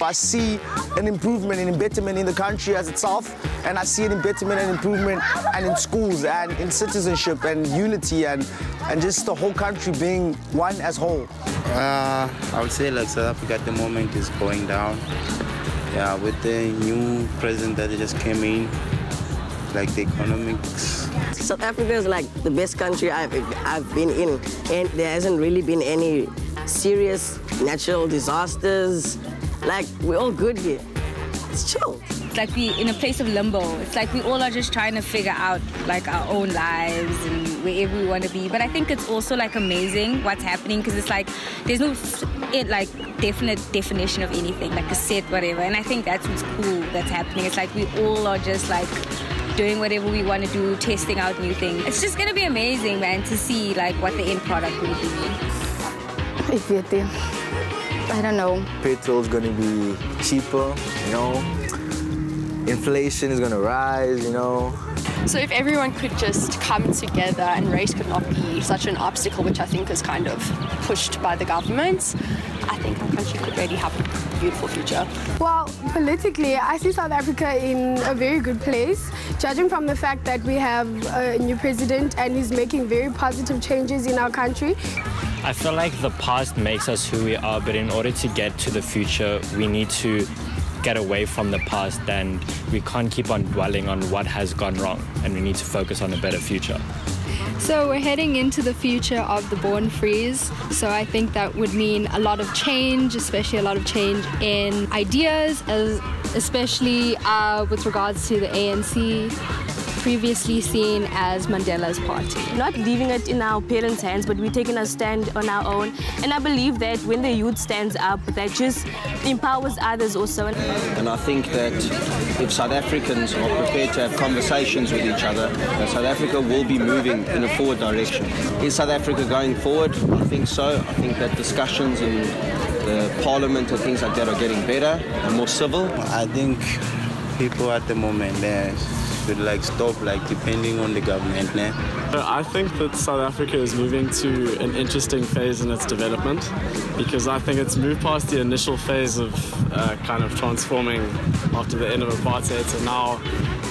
I see an improvement and betterment in the country as itself, and I see an betterment and improvement and in schools and in citizenship and unity and just the whole country being one as whole. I would say like South Africa at the moment is going down. Yeah, with the new president that just came in, like the economics. South Africa is like the best country I've been in, and there hasn't really been any serious natural disasters. Like, we're all good here. It's chill. It's like we're in a place of limbo. It's like we all are just trying to figure out like our own lives and wherever we want to be. But I think it's also like amazing what's happening, because it's like there's no like definite definition of anything, like a set whatever. And I think that's what's cool that's happening. It's like we all are just like doing whatever we want to do, testing out new things. It's just gonna be amazing, man, to see like what the end product will be. I don't know. Petrol's gonna be cheaper, you know. Inflation is gonna rise, you know. So if everyone could just come together and race could not be such an obstacle, which I think is kind of pushed by the government, I think our country could really have a beautiful future. Well, politically, I see South Africa in a very good place, judging from the fact that we have a new president and he's making very positive changes in our country. I feel like the past makes us who we are, but in order to get to the future, we need to get away from the past, and we can't keep on dwelling on what has gone wrong, and we need to focus on a better future. So we're heading into the future of the Born Frees, so I think that would mean a lot of change, especially a lot of change in ideas, especially with regards to the ANC, previously seen as Mandela's party. Not leaving it in our parents' hands, but we're taking a stand on our own. And I believe that when the youth stands up, that just empowers others also. And I think that if South Africans are prepared to have conversations with each other, that South Africa will be moving in a forward direction. Is South Africa going forward? I think so. I think that discussions in the parliament and things like that are getting better and more civil. I think people at the moment should like stop like depending on the government. I think that South Africa is moving to an interesting phase in its development, because I think it's moved past the initial phase of kind of transforming after the end of apartheid, so now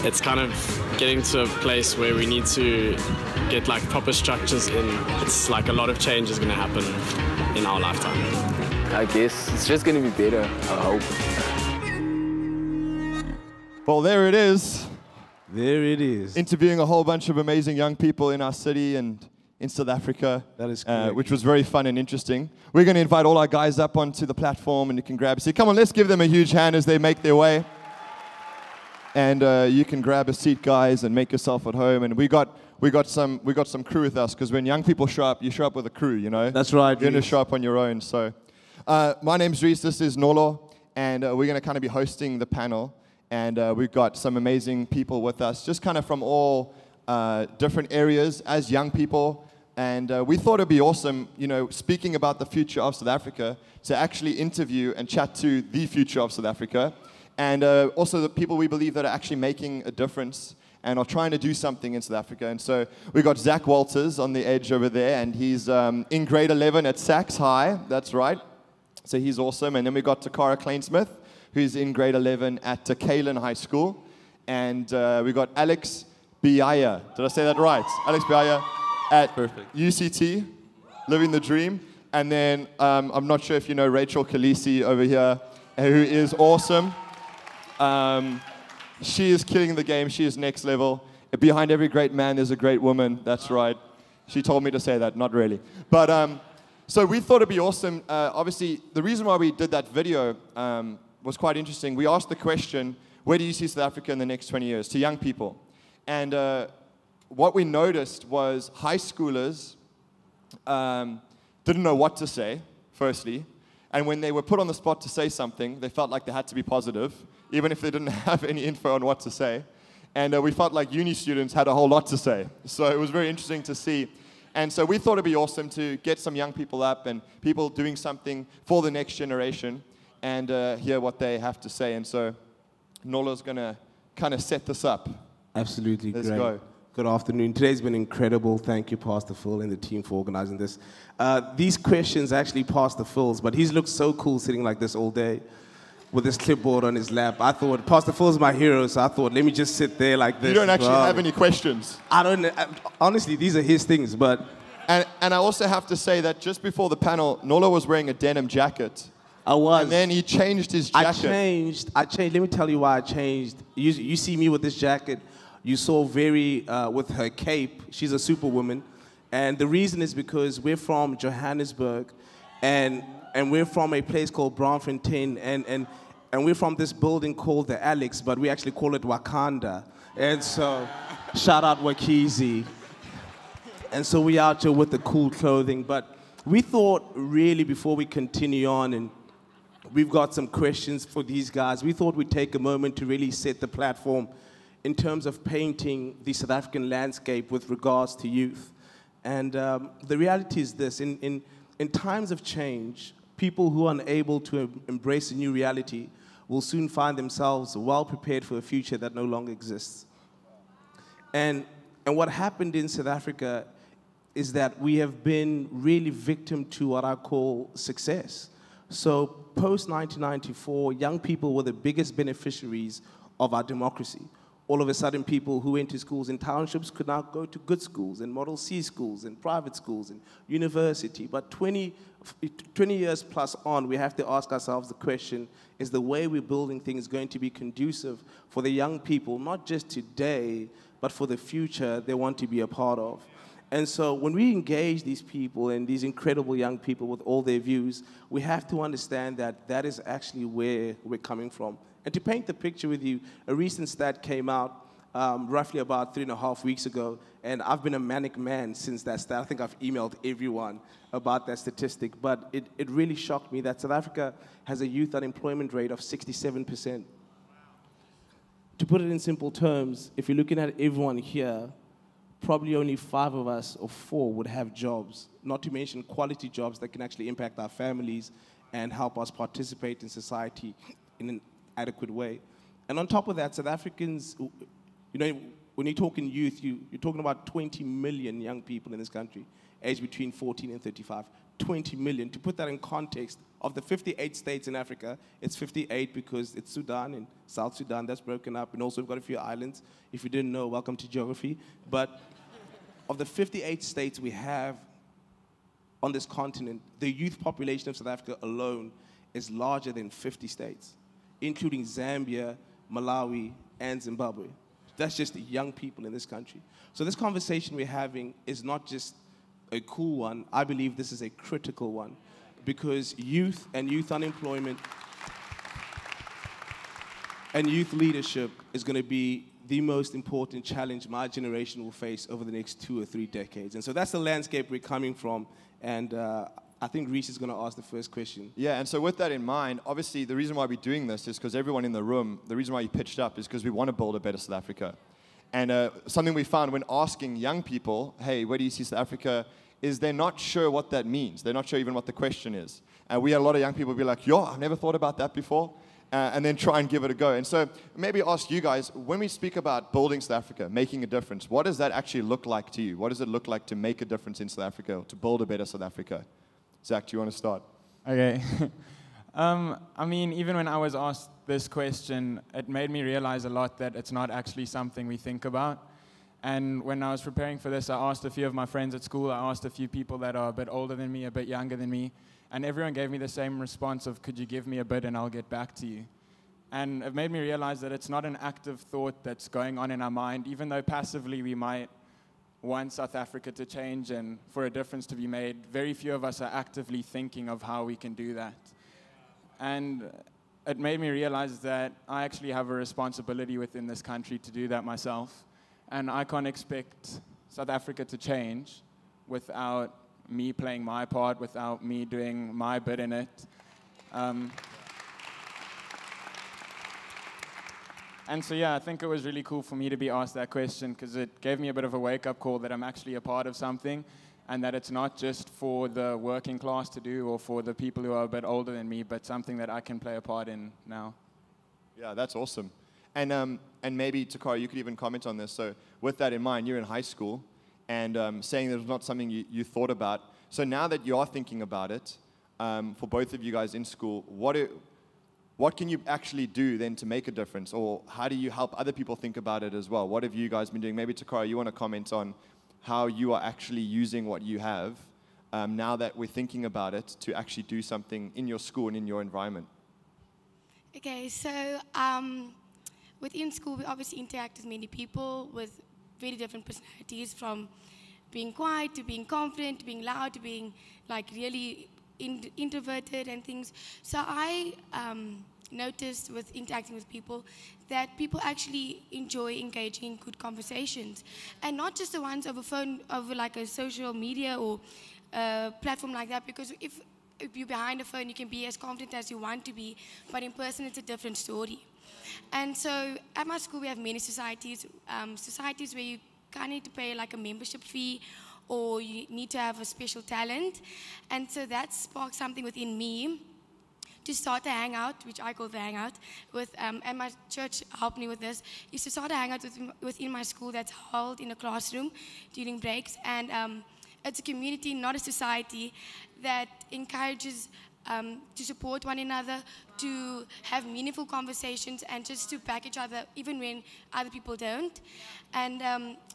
it's kind of getting to a place where we need to get like proper structures in. It's like a lot of change is going to happen in our lifetime. I guess it's just going to be better, I hope. Well, there it is. There it is. Interviewing a whole bunch of amazing young people in our city and in South Africa. That is correct. Which was very fun and interesting. We're going to invite all our guys up onto the platform, and you can grab a seat. Come on, let's give them a huge hand as they make their way. And you can grab a seat, guys, and make yourself at home. And we got some crew with us, because when young people show up, you show up with a crew, you know. That's right. You're going to show up on your own. So, my name's Reese. This is Nolo, and we're going to kind of be hosting the panel. And we've got some amazing people with us, just kind of from all different areas as young people. And we thought it'd be awesome, you know, speaking about the future of South Africa, to actually interview and chat to the future of South Africa. And also the people we believe that are actually making a difference and are trying to do something in South Africa. And so we got Zach Walters on the edge over there, and he's in grade 11 at Sachs High. That's right. So he's awesome. And then we got Takara Klainsmith, who's in grade 11 at Kaylin High School. And we got Alex Biaya. Did I say that right? Alex Biaya at UCT, living the dream. And then I'm not sure if you know Rachel Khaleesi over here, who is awesome. She is killing the game. She is next level. Behind every great man, there's a great woman. That's right. She told me to say that. Not really. But so we thought it'd be awesome. Obviously, the reason why we did that video was quite interesting. We asked the question, where do you see South Africa in the next 20 years, to young people? And what we noticed was high schoolers didn't know what to say, firstly. And when they were put on the spot to say something, they felt like they had to be positive, even if they didn't have any info on what to say. And we felt like uni students had a whole lot to say. So it was very interesting to see. And so we thought it'd be awesome to get some young people up and people doing something for the next generation, and hear what they have to say. And so Nolo's going to kind of set this up. Absolutely. Let's great. go. Good afternoon. Today's been incredible. Thank you, Pastor Phil and the team for organizing this. These questions actually Pastor Phil's, but he's looked so cool sitting like this all day. with his clipboard on his lap. I thought, Pastor Phil's my hero, so I thought, let me just sit there like this. You don't actually have any questions? I don't, honestly, these are his things, but... And I also have to say that just before the panel, Nolo was wearing a denim jacket. I was. And then he changed his jacket. I changed. Let me tell you why I changed. You see me with this jacket. You saw Very with her cape. She's a superwoman. And the reason is because we're from Johannesburg, and we're from a place called Braamfontein, and we're from this building called the Alex, but we actually call it Wakanda. And so, shout out Wakizi. And so we out here with the cool clothing. But we thought really before we continue on, and we've got some questions for these guys, we thought we'd take a moment to really set the platform in terms of painting the South African landscape with regards to youth. And the reality is this, in times of change, people who are unable to embrace a new reality will soon find themselves well prepared for a future that no longer exists. And what happened in South Africa is that we have been really victim to what I call success. So post-1994, young people were the biggest beneficiaries of our democracy. All of a sudden, people who went to schools in townships could now go to good schools and Model C schools and private schools and university. But 20 years plus on, we have to ask ourselves the question, is the way we're building things going to be conducive for the young people, not just today, but for the future they want to be a part of? And so when we engage these people and these incredible young people with all their views, we have to understand that that is actually where we're coming from. And to paint the picture with you, a recent stat came out roughly about 3.5 weeks ago, and I've been a manic man since that stat. I think I've emailed everyone about that statistic, but it really shocked me that South Africa has a youth unemployment rate of 67%. To put it in simple terms, if you're looking at everyone here, probably only 5 of us or 4 would have jobs, not to mention quality jobs that can actually impact our families and help us participate in society in an adequate way. And on top of that, South Africans, you know, when you're talking youth, you're talking about 20 million young people in this country, aged between 14 and 35. 20 million. To put that in context, of the 58 states in Africa, it's 58 because it's Sudan and South Sudan, that's broken up, and also we've got a few islands. If you didn't know, welcome to geography. But of the 58 states we have on this continent, the youth population of South Africa alone is larger than 50 states, including Zambia, Malawi, and Zimbabwe. That's just the young people in this country. So this conversation we're having is not just a cool one. I believe this is a critical one, because youth and youth unemployment and youth leadership is going to be the most important challenge my generation will face over the next 2 or 3 decades. And so that's the landscape we're coming from. And I think Reese is going to ask the first question. Yeah, and so with that in mind, obviously the reason why we're doing this is because everyone in the room, the reason why you pitched up is because we want to build a better South Africa. And something we found when asking young people, hey, where do you see South Africa, is they're not sure what that means. They're not sure even what the question is. And we had a lot of young people be like, yo, I've never thought about that before. And then try and give it a go. And so maybe ask you guys, when we speak about building South Africa, making a difference, what does that actually look like to you? What does it look like to make a difference in South Africa, or to build a better South Africa? Zach, do you want to start? Okay. I mean, even when I was asked this question, it made me realize a lot that it's not actually something we think about. And when I was preparing for this, I asked a few of my friends at school, I asked a few people that are a bit older than me, a bit younger than me, and everyone gave me the same response of, could you give me a bit and I'll get back to you? And it made me realize that it's not an active thought that's going on in our mind, even though passively we might want South Africa to change and for a difference to be made. Very few of us are actively thinking of how we can do that. And it made me realize that I actually have a responsibility within this country to do that myself. And I can't expect South Africa to change without me playing my part, without me doing my bit in it. And so, yeah, I think it was really cool for me to be asked that question, because it gave me a bit of a wake-up call that I'm actually a part of something, and that it's not just for the working class to do or for the people who are a bit older than me, but something that I can play a part in now. Yeah, that's awesome. And maybe, Takara, you could even comment on this. So with that in mind, you're in high school, and saying that it was not something you thought about. So now that you are thinking about it, for both of you guys in school, what what can you actually do then to make a difference? Or how do you help other people think about it as well? What have you guys been doing? Maybe Takara, you want to comment on how you are actually using what you have now that we're thinking about it to actually do something in your school and in your environment? Okay, so within school, we obviously interact with many people with very different personalities, from being quiet to being confident, to being loud, to being like really introverted and things. So I noticed with interacting with people that people actually enjoy engaging in good conversations, and not just the ones over phone, over like a social media or a platform like that, because if you're behind a phone, you can be as confident as you want to be, but in person it's a different story. And so at my school we have many societies, societies where you kind of need to pay like a membership fee, or you need to have a special talent. And so that sparked something within me to start a hangout, which I call the hangout, with, and my church helped me with this, is to start a hangout within my school that's held in a classroom during breaks. And it's a community, not a society, that encourages to support one another, to have meaningful conversations, and just to back each other even when other people don't. And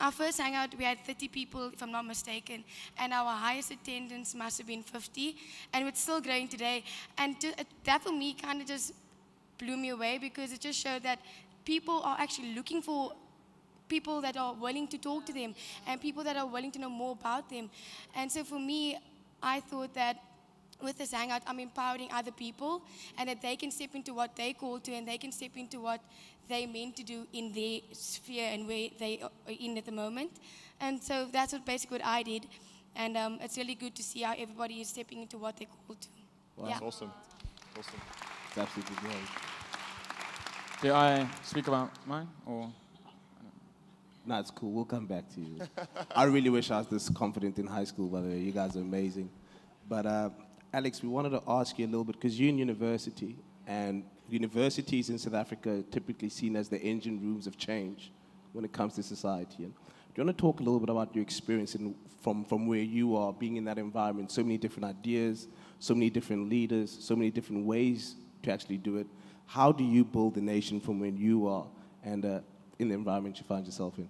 our first hangout, we had 30 people, if I'm not mistaken, and our highest attendance must have been 50, and it's still growing today. And that for me kind of just blew me away, because it just showed that people are actually looking for people that are willing to talk to them, and people that are willing to know more about them. And so for me, I thought that with this hangout, I'm empowering other people, and that they can step into what they call to, and they can step into what they meant to do in their sphere and where they are in at the moment. And so that's basically what I did. And it's really good to see how everybody is stepping into what they call to. Wow, that's awesome. Awesome. It's absolutely great. Do I speak about mine, or? No, it's cool. We'll come back to you. I really wish I was this confident in high school, by the way. You guys are amazing. But Alex, we wanted to ask you a little bit, because you're in university, and universities in South Africa are typically seen as the engine rooms of change when it comes to society. And do you want to talk a little bit about your experience from where you are, being in that environment, so many different ideas, so many different leaders, so many different ways to actually do it? How do you build the nation from where you are and in the environment you find yourself in?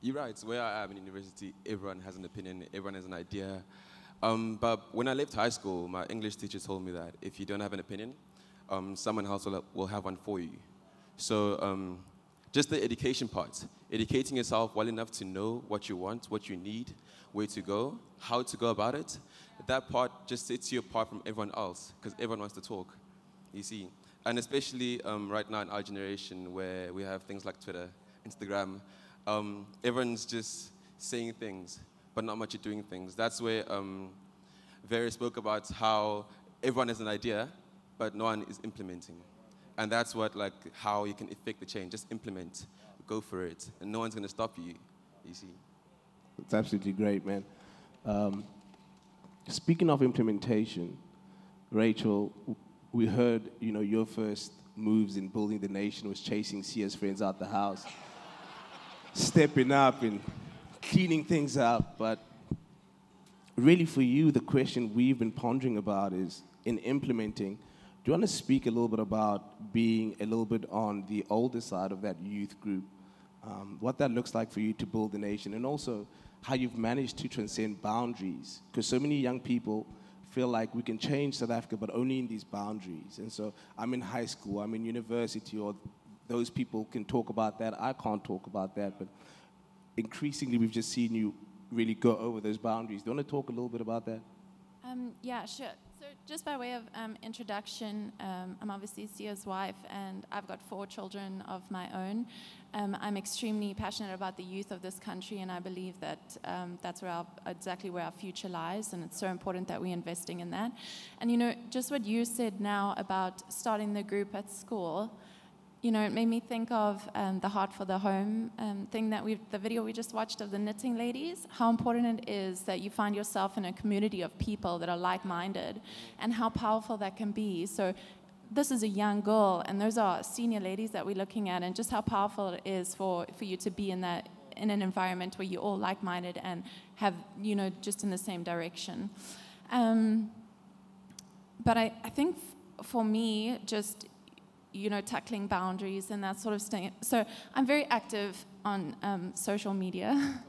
You're right. Where I am in university, everyone has an opinion, everyone has an idea. But when I left high school, my English teacher told me that if you don't have an opinion, someone else will have one for you. So just the education part, educating yourself well enough to know what you want, what you need, where to go, how to go about it, that part just sets you apart from everyone else, because everyone wants to talk, you see. And especially right now in our generation, where we have things like Twitter, Instagram, everyone's just saying things, but not much of doing things. That's where Vera spoke about how everyone has an idea, but no one is implementing. And that's what, like, how you can effect the change. Just implement, go for it, and no one's going to stop you, you see. It's absolutely great, man. Speaking of implementation, Rachel, we heard, you know, your first moves in building the nation was chasing Sia's friends out the house, stepping up and cleaning things up. But really for you, the question we've been pondering about is, in implementing, do you want to speak a little bit about being a little bit on the older side of that youth group, what that looks like for you to build the nation, and also how you've managed to transcend boundaries? Because so many young people feel like we can change South Africa, but only in these boundaries. And so I'm in high school, I'm in university, or those people can talk about that. I can't talk about that, but increasingly we've just seen you really go over those boundaries. Do you want to talk a little bit about that? Yeah, sure. So just by way of introduction, I'm obviously Sia's wife, and I've got 4 children of my own. I'm extremely passionate about the youth of this country, and I believe that that's exactly where our future lies, and it's so important that we're investing in that. And, you know, just what you said now about starting the group at school, you know, it made me think of the Heart for the Home thing the video we just watched of the knitting ladies, how important it is that you find yourself in a community of people that are like-minded, and how powerful that can be. So this is a young girl, and those are senior ladies that we're looking at, and just how powerful it is for you to be in an environment where you're all like-minded and have, you know, just in the same direction. But I think for me, just, you know, tackling boundaries and that sort of thing. So I'm very active on social media.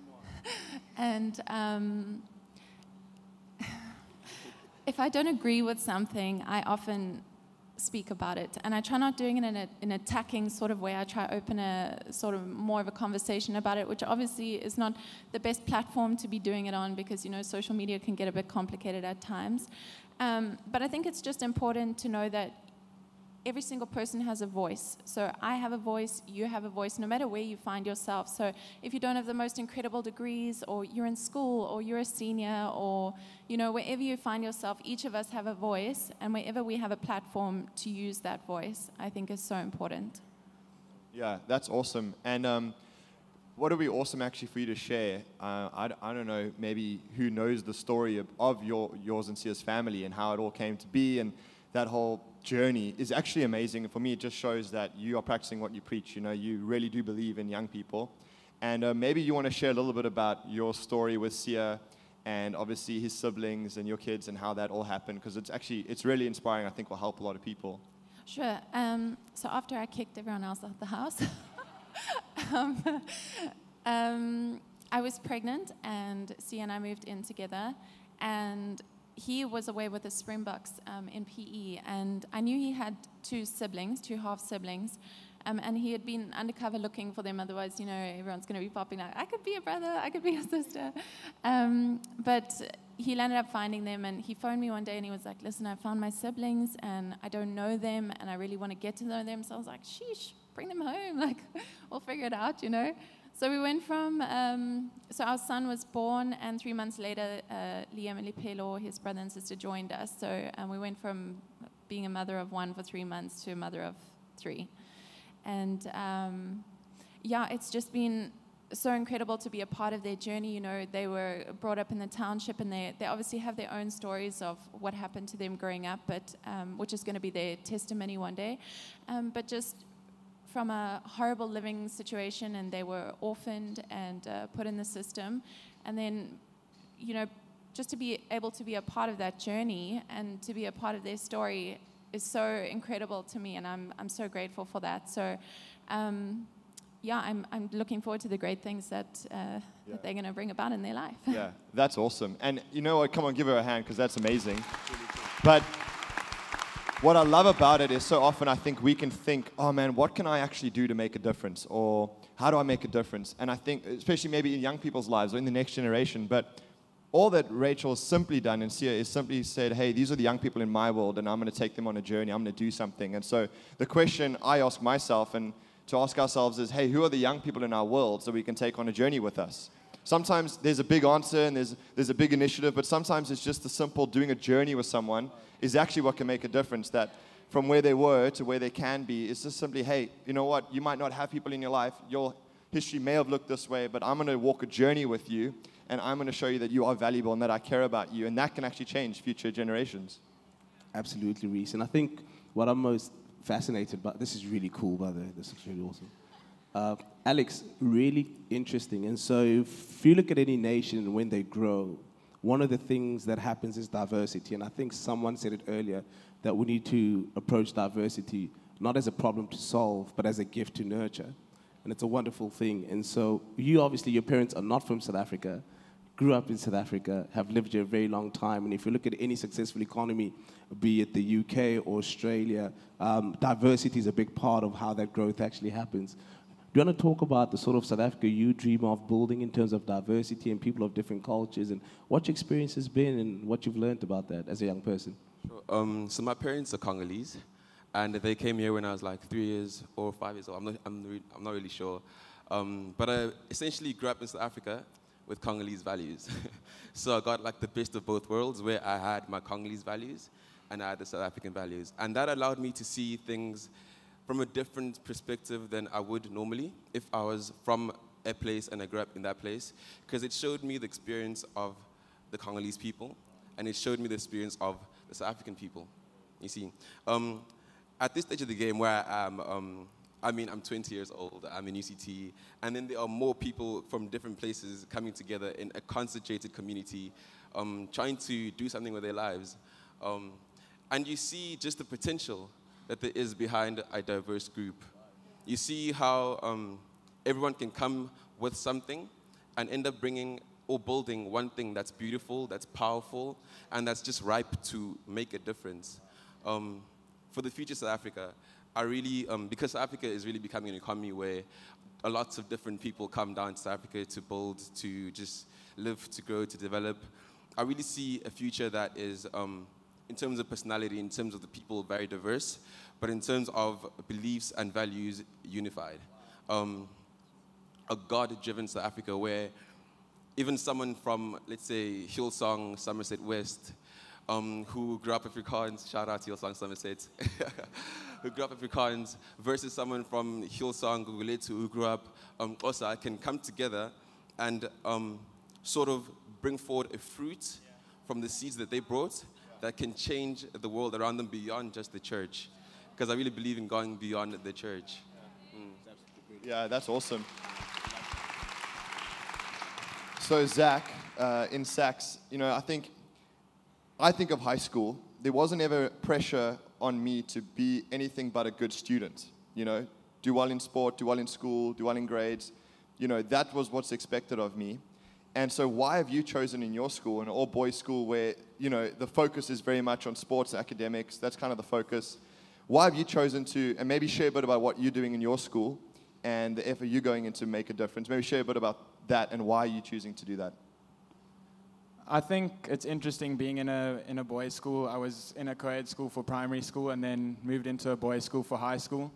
And if I don't agree with something, I often speak about it. And I try not doing it in an attacking sort of way. I try open a sort of more of a conversation about it, which obviously is not the best platform to be doing it on because, you know, social media can get a bit complicated at times. But I think it's just important to know that every single person has a voice. So I have a voice, you have a voice, no matter where you find yourself. So if you don't have the most incredible degrees, or you're in school, or you're a senior, or, you know, wherever you find yourself, each of us have a voice, and wherever we have a platform to use that voice, I think is so important. Yeah, that's awesome. And what would be awesome actually for you to share, I don't know, maybe who knows the story of yours and Sia's family and how it all came to be, and that whole journey is actually amazing. For me, it just shows that you are practicing what you preach. You know, you really do believe in young people. And maybe you want to share a little bit about your story with Sia and obviously his siblings and your kids and how that all happened, because it's really inspiring. I think will help a lot of people. Sure. So after I kicked everyone else out of the house, I was pregnant, and Sia and I moved in together, and he was away with the Springboks in PE, and I knew he had two half siblings, and he had been undercover looking for them. Otherwise, you know, everyone's going to be popping like, I could be a brother, I could be a sister. But he ended up finding them, and he phoned me one day, and he was like, listen, I found my siblings, and I don't know them, and I really want to get to know them. So I was like, sheesh, bring them home. Like, we'll figure it out, you know. So we went from, so our son was born, and 3 months later, Liam and Lipelo, his brother and sister, joined us. So we went from being a mother of one for 3 months to a mother of 3. And yeah, it's just been so incredible to be a part of their journey. You know, they were brought up in the township, and they obviously have their own stories of what happened to them growing up, but which is going to be their testimony one day. But just from a horrible living situation, and they were orphaned and put in the system. And then, you know, just to be able to be a part of that journey and to be a part of their story is so incredible to me, and I'm so grateful for that. So, yeah, I'm looking forward to the great things that they're going to bring about in their life. Yeah, that's awesome. And you know what, come on, give her a hand, because that's amazing. But what I love about it is so often I think we can think, oh man, what can I actually do to make a difference? Or how do I make a difference? And I think, especially maybe in young people's lives or in the next generation, but all that Rachel has simply done and Sia is simply said, hey, these are the young people in my world, and I'm going to take them on a journey. I'm going to do something. And so the question I ask myself and to ask ourselves is, hey, who are the young people in our world so we can take on a journey with us? Sometimes there's a big answer and there's a big initiative, but sometimes it's just the simple doing a journey with someone is actually what can make a difference. That from where they were to where they can be, it's just simply, hey, you know what? You might not have people in your life. Your history may have looked this way, but I'm going to walk a journey with you, and I'm going to show you that you are valuable and that I care about you, and that can actually change future generations. Absolutely, Reese. And I think what I'm most fascinated by, this is really cool, by the way. This is really awesome. Alex, really interesting. And so if you look at any nation when they grow, one of the things that happens is diversity. And I think someone said it earlier, that we need to approach diversity not as a problem to solve, but as a gift to nurture. And it's a wonderful thing. And so you, obviously, your parents are not from South Africa, grew up in South Africa, have lived here a very long time. And if you look at any successful economy, be it the UK or Australia, diversity is a big part of how that growth actually happens. Do you want to talk about the sort of South Africa you dream of building in terms of diversity and people of different cultures, and what your experience has been and what you've learned about that as a young person? Sure. So my parents are Congolese, and they came here when I was like 3 years or 5 years old. I'm not really sure. But I essentially grew up in South Africa with Congolese values. So I got like the best of both worlds, where I had my Congolese values and I had the South African values. And that allowed me to see things from a different perspective than I would normally if I was from a place and I grew up in that place, because it showed me the experience of the Congolese people, and it showed me the experience of the South African people. You see, at this stage of the game where I am, I'm 20 years old, I'm in UCT, and then there are more people from different places coming together in a concentrated community, trying to do something with their lives. And you see just the potential that there is behind a diverse group. You see how everyone can come with something and end up bringing or building one thing that's beautiful, that's powerful, and that's just ripe to make a difference. For the future South Africa, I really, because South Africa is really becoming an economy where lots of different people come down to South Africa to build, to just live, to grow, to develop. I really see a future that is, in terms of personality, in terms of the people, very diverse, but in terms of beliefs and values, unified. A God-driven South Africa where even someone from, let's say, Hillsong, Somerset West, who grew up Afrikaans, shout out to Hillsong, Somerset, who grew up Afrikaans, versus someone from Hillsong, Gugulethu, who grew up Osa, can come together and sort of bring forward a fruit from the seeds that they brought that can change the world around them beyond just the church. Because I really believe in going beyond the church. Yeah, that's awesome. So Zach, in Sax, you know, I think of high school. There wasn't ever pressure on me to be anything but a good student. You know, do well in sport, do well in school, do well in grades. You know, that was what's expected of me. And so why have you chosen in your school, an all-boys school where, you know, the focus is very much on sports, academics, that's kind of the focus. Why have you chosen to, and maybe share a bit about what you're doing in your school and the effort you're going in to make a difference. Maybe share a bit about that and why you're choosing to do that. I think it's interesting being in a boys' school. I was in a co-ed school for primary school and then moved into a boys' school for high school.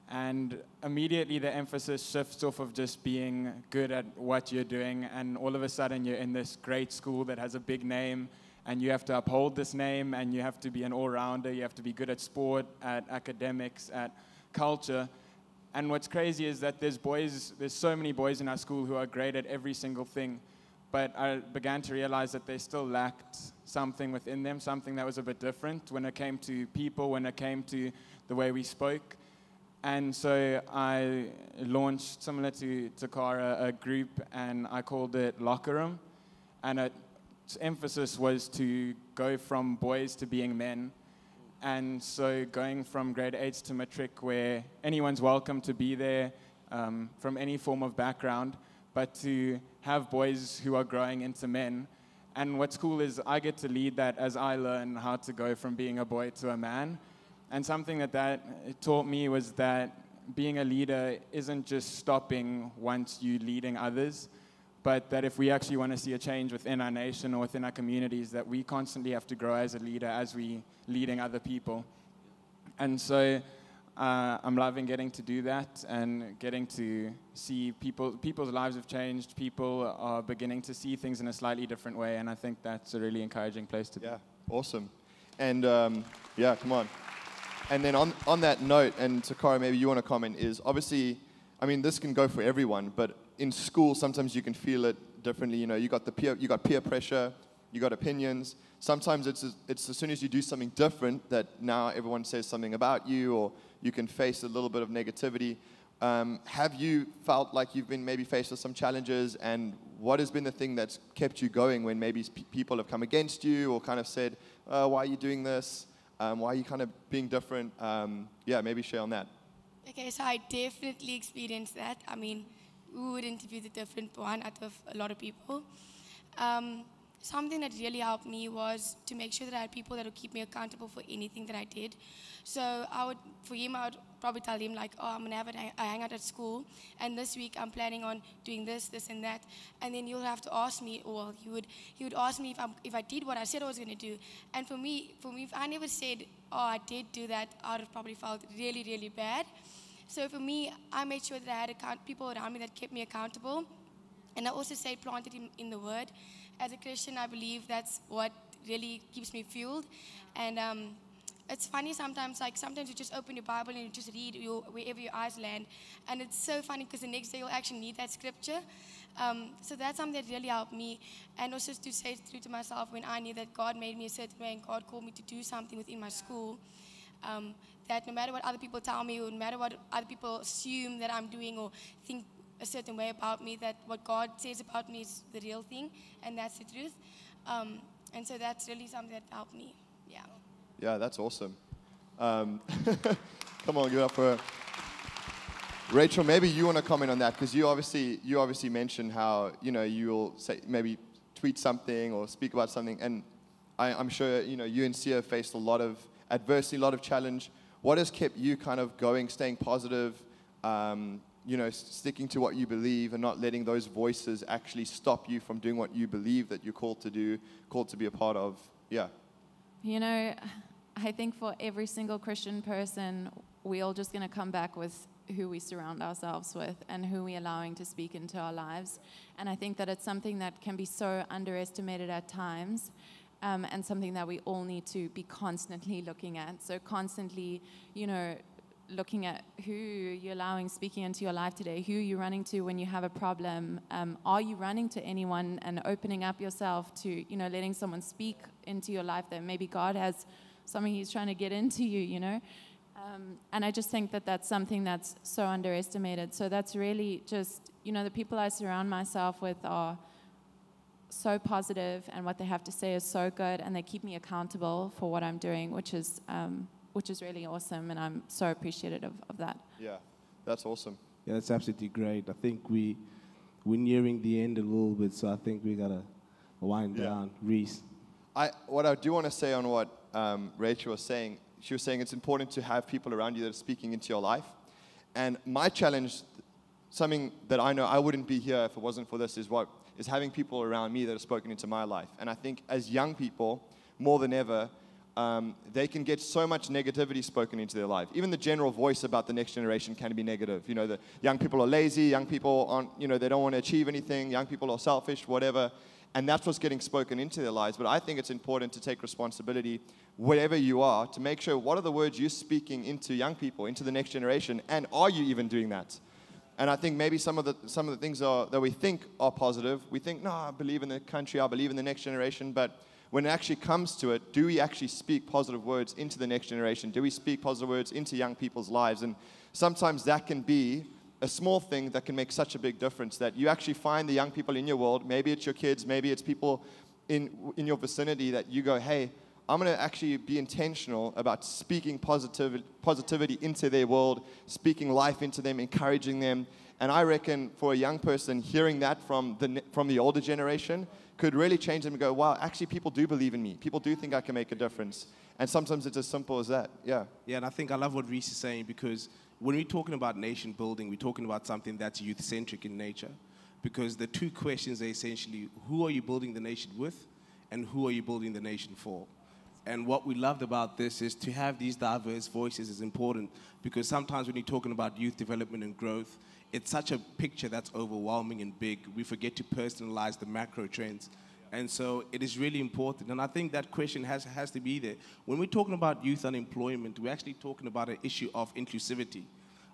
And immediately the emphasis shifts off of just being good at what you're doing, and all of a sudden you're in this great school that has a big name, and you have to uphold this name, and you have to be an all-rounder, you have to be good at sport, at academics, at culture. And what's crazy is that there's so many boys in our school who are great at every single thing, but I began to realize that they still lacked something within them, something that was a bit different when it came to people, when it came to the way we spoke. And so I launched, similar to Takara, a group, and I called it Locker Room. And its emphasis was to go from boys to being men. And so going from grade 8s to matric, where anyone's welcome to be there from any form of background, but to have boys who are growing into men. And what's cool is I get to lead that as I learn how to go from being a boy to a man. And something that it taught me was that being a leader isn't just stopping once you're leading others, but that if we actually want to see a change within our nation or within our communities, that we constantly have to grow as a leader as we leading other people. And so I'm loving getting to do that and getting to see people's lives have changed. People are beginning to see things in a slightly different way, and I think that's a really encouraging place to be. Yeah, awesome. And yeah, come on. And then on that note, and Takara, maybe you want to comment, is obviously, I mean, this can go for everyone, but in school, sometimes you can feel it differently. You know, you got peer pressure, you got opinions. Sometimes it's as soon as you do something different that now everyone says something about you, or you can face a little bit of negativity. Have you felt like you've been maybe faced with some challenges, and what has been the thing that's kept you going when maybe people have come against you or kind of said, why are you doing this? Why are you kind of being different? Yeah, maybe share on that. Okay, so I definitely experienced that. I mean, who wouldn't be the different one out of a lot of people? Something that really helped me was to make sure that I had people that would keep me accountable for anything that I did. So for him, I would probably tell him like, oh, I'm gonna have a hangout at school, and this week I'm planning on doing this, this, and that. And then you'll have to ask me, or he would ask me if I did what I said I was gonna do. And for me, if I never said, oh, I did do that, I would have probably felt really, really bad. So for me, I made sure that I had people around me that kept me accountable. And I also say planted in the word. As a Christian, I believe that's what really keeps me fueled. And it's funny sometimes you just open your Bible and you just read wherever your eyes land. And it's so funny because the next day you'll actually need that scripture. So that's something that really helped me. And also to say true to myself when I knew that God made me a certain way and God called me to do something within my school. That no matter what other people tell me, or no matter what other people assume that I'm doing or think a certain way about me, that what God says about me is the real thing, and that's the truth. And so that's really something that helped me. Yeah. Yeah, that's awesome. Come on, give it up for her. Rachel, maybe you want to comment on that, because you obviously mentioned how, you know, you'll say, maybe tweet something or speak about something, and I'm sure, you know, you and Sia faced a lot of adversity, a lot of challenge. What has kept you kind of going, staying positive, you know, sticking to what you believe and not letting those voices actually stop you from doing what you believe that you're called to do, called to be a part of? Yeah. You know, I think for every single Christian person, we're all just going to come back with who we surround ourselves with and who we're allowing to speak into our lives. And I think that it's something that can be so underestimated at times, and something that we all need to be constantly looking at. So constantly, you know, looking at who you're allowing speaking into your life today, who you're running to when you have a problem. Are you running to anyone and opening up yourself to, you know, letting someone speak into your life that maybe God has something he's trying to get into you, you know? And I just think that that's something that's so underestimated. So that's really just, you know, the people I surround myself with are so positive, and what they have to say is so good, and they keep me accountable for what I'm doing, which is really awesome, and I'm so appreciative of that. Yeah, that's awesome. Yeah, that's absolutely great. I think we're nearing the end a little bit, so I think we gotta wind down. Reese. What I do want to say on what Rachel was saying, she was saying it's important to have people around you that are speaking into your life. And my challenge, something that I know I wouldn't be here if it wasn't for this, is having people around me that have spoken into my life. And I think as young people, more than ever, they can get so much negativity spoken into their life. Even the general voice about the next generation can be negative. You know, the young people are lazy, young people aren't, you know, they don't want to achieve anything, young people are selfish, whatever. And that's what's getting spoken into their lives. But I think it's important to take responsibility, wherever you are, to make sure what are the words you're speaking into young people, into the next generation, and are you even doing that? And I think maybe some of the things that we think are positive, we think, no, I believe in the country, I believe in the next generation, but when it actually comes to it, do we actually speak positive words into the next generation? Do we speak positive words into young people's lives? And sometimes that can be a small thing that can make such a big difference, that you actually find the young people in your world, maybe it's your kids, maybe it's people in your vicinity, that you go, hey, I'm going to actually be intentional about speaking positivity into their world, speaking life into them, encouraging them. And I reckon for a young person, hearing that from the older generation could really change them and go, wow, actually people do believe in me. People do think I can make a difference. And sometimes it's as simple as that, yeah. Yeah, and I think I love what Reese is saying, because when we're talking about nation building, we're talking about something that's youth-centric in nature. Because the two questions are essentially, who are you building the nation with, and who are you building the nation for? And what we loved about this is to have these diverse voices is important, because sometimes when you're talking about youth development and growth, it's such a picture that's overwhelming and big. We forget to personalize the macro trends. And so it is really important. And I think that question has to be there. When we're talking about youth unemployment, we're actually talking about an issue of inclusivity.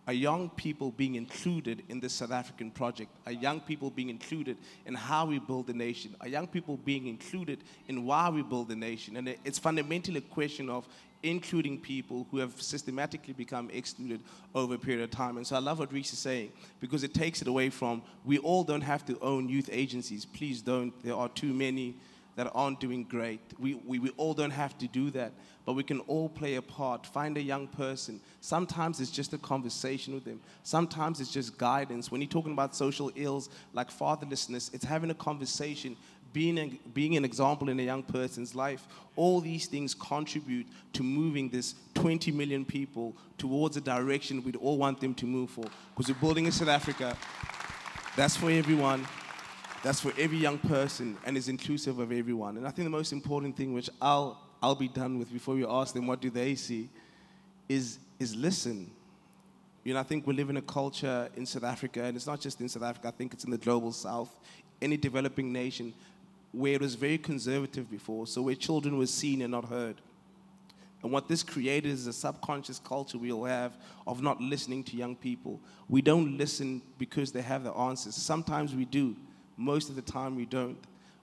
Are young people being included in the South African project? Are young people being included in how we build the nation? Are young people being included in why we build the nation? And it's fundamentally a question of including people who have systematically become excluded over a period of time. And so I love what Reese is saying, because it takes it away from, we all don't have to own youth agencies. Please don't. There are too many that aren't doing great. We all don't have to do that, but we can all play a part. Find a young person. Sometimes it's just a conversation with them. Sometimes it's just guidance. When you're talking about social ills like fatherlessness, it's having a conversation, being an example in a young person's life. All these things contribute to moving this 20 million people towards a direction we'd all want them to move for. Because we're building in South Africa. That's for everyone. That's for every young person, and is inclusive of everyone. And I think the most important thing, which I'll be done with before we ask them what do they see, is listen. You know, I think we live in a culture in South Africa, and it's not just in South Africa, I think it's in the global South, any developing nation, where it was very conservative before, so where children were seen and not heard. And what this created is a subconscious culture we all have of not listening to young people. We don't listen because they have the answers. Sometimes we do. Most of the time we don't,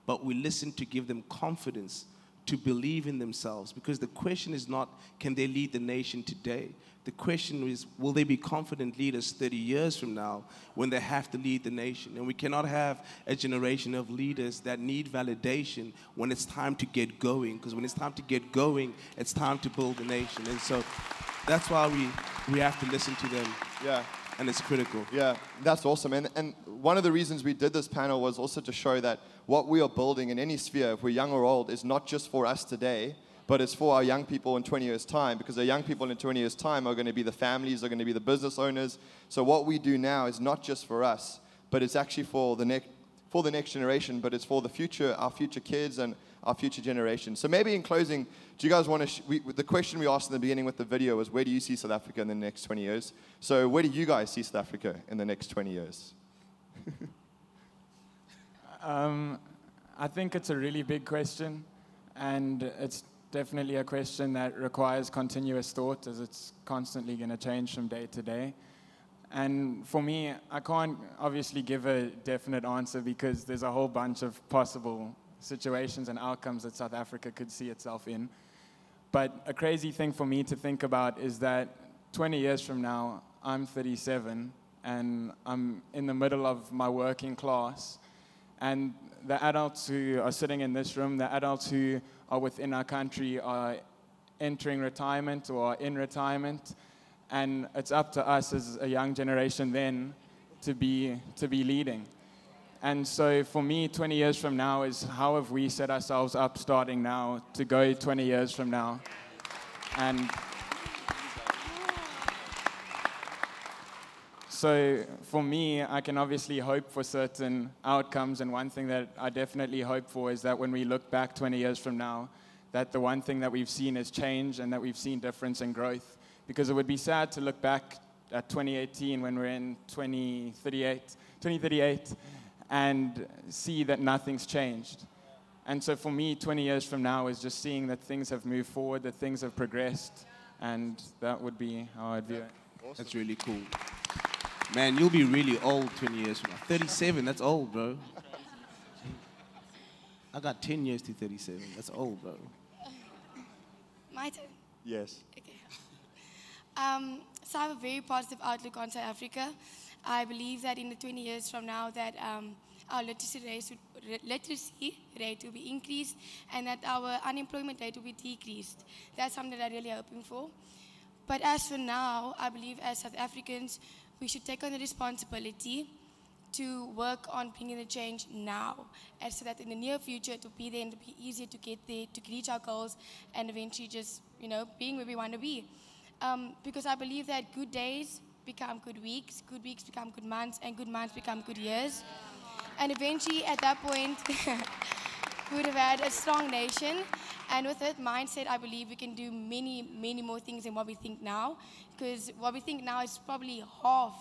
but we listen to give them confidence to believe in themselves, because the question is not, can they lead the nation today? The question is, will they be confident leaders 30 years from now when they have to lead the nation? And we cannot have a generation of leaders that need validation when it's time to get going, because when it's time to get going, it's time to build the nation. And so that's why we have to listen to them. Yeah. And it's critical. Yeah, that's awesome. And one of the reasons we did this panel was also to show that what we are building in any sphere, if we're young or old, is not just for us today, but it's for our young people in 20 years' time, because our young people in 20 years' time are going to be the families, are going to be the business owners. So what we do now is not just for us, but it's actually for the next generation, but it's for the future, our future kids and our future generation. So maybe in closing, do you guys want to, the question we asked in the beginning with the video was, where do you see South Africa in the next 20 years? So where do you guys see South Africa in the next 20 years? I think it's a really big question, and it's definitely a question that requires continuous thought, as it's constantly going to change from day to day. And for me, I can't obviously give a definite answer because there's a whole bunch of possible situations and outcomes that South Africa could see itself in. But a crazy thing for me to think about is that 20 years from now, I'm 37, and I'm in the middle of my working class, and the adults who are sitting in this room, the adults who are within our country are entering retirement or are in retirement, and it's up to us as a young generation then to be leading. And so for me, 20 years from now is how have we set ourselves up starting now to go 20 years from now. And so for me, I can obviously hope for certain outcomes, and one thing that I definitely hope for is that when we look back 20 years from now, that the one thing that we've seen is change and that we've seen difference and growth. Because it would be sad to look back at 2018 when we're in 2038 and see that nothing's changed. And so for me, 20 years from now is just seeing that things have moved forward, that things have progressed, and that would be how I'd view it. Awesome. That's really cool. Man, you'll be really old 20 years from now. 37, that's old, bro. I got 10 years to 37. That's old, bro. My turn. Yes. Okay. So I have a very positive outlook on South Africa. I believe that in the 20 years from now that our literacy rate will be increased and that our unemployment rate will be decreased. That's something that I'm really hoping for. But as for now, I believe as South Africans, we should take on the responsibility to work on bringing the change now, and so that in the near future it will be there and it'll be easier to get there, to reach our goals, and eventually just, being where we want to be. Because I believe that good days become good weeks become good months, and good months become good years. And eventually, at that point, we would have had a strong nation. And with that mindset, I believe we can do many, many more things than what we think now. Because what we think now is probably half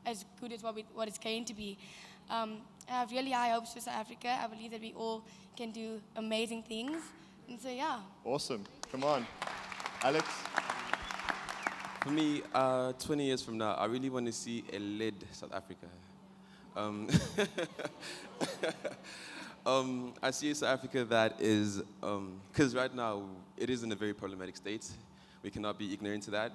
as good as what it's going to be. I have really high hopes for South Africa. I believe that we all can do amazing things. And so, yeah. Awesome. Come on. Alex? For me, 20 years from now, I really want to see a led South Africa. I see a South Africa that is, because right now it is in a very problematic state. We cannot be ignorant to that.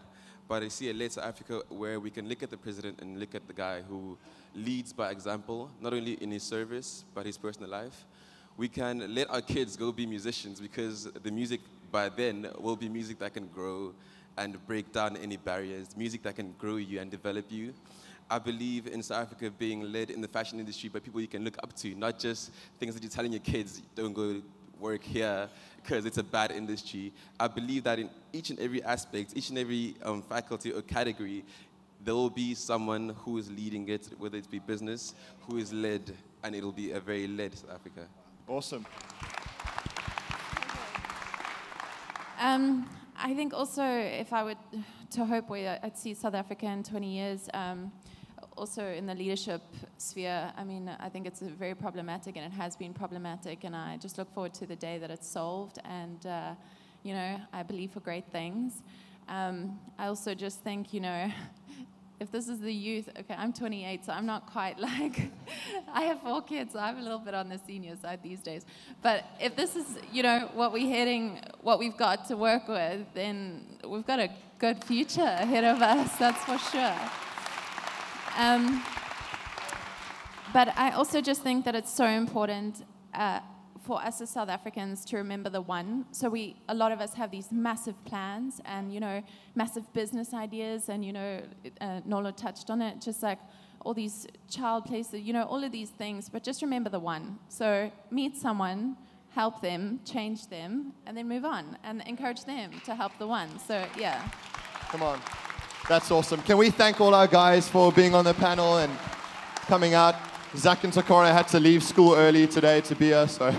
But I see a led South Africa where we can look at the president and look at the guy who leads by example, not only in his service, but his personal life. We can let our kids go be musicians because the music by then will be music that can grow and break down any barriers, music that can grow you and develop you. I believe in South Africa being led in the fashion industry by people you can look up to, not just things that you're telling your kids, don't go work here because it's a bad industry. I believe that in each and every aspect, each and every faculty or category, there will be someone who is leading it, whether it be business, who is led, and it'll be a very led South Africa. Awesome. I think also if I were to hope where I'd see South Africa in 20 years, also in the leadership sphere, I mean, I think it's very problematic and it has been problematic, and I just look forward to the day that it's solved, and, I believe for great things. I also just think, if this is the youth, okay, I'm 28, so I'm not quite like, I have 4 kids, so I'm a little bit on the senior side these days. But if this is, you know, what we've got to work with, then we've got a good future ahead of us, that's for sure. But I also just think that it's so important for us as South Africans to remember the one. So a lot of us have these massive plans and, you know, massive business ideas, and, you know, Nolo touched on it, just like all these child places, you know, all of these things, but just remember the one. So meet someone, help them, change them, and then move on, and encourage them to help the one. So, yeah. Come on. That's awesome. Can we thank all our guys for being on the panel and coming out? Zach and Sakura had to leave school early today to be here, so.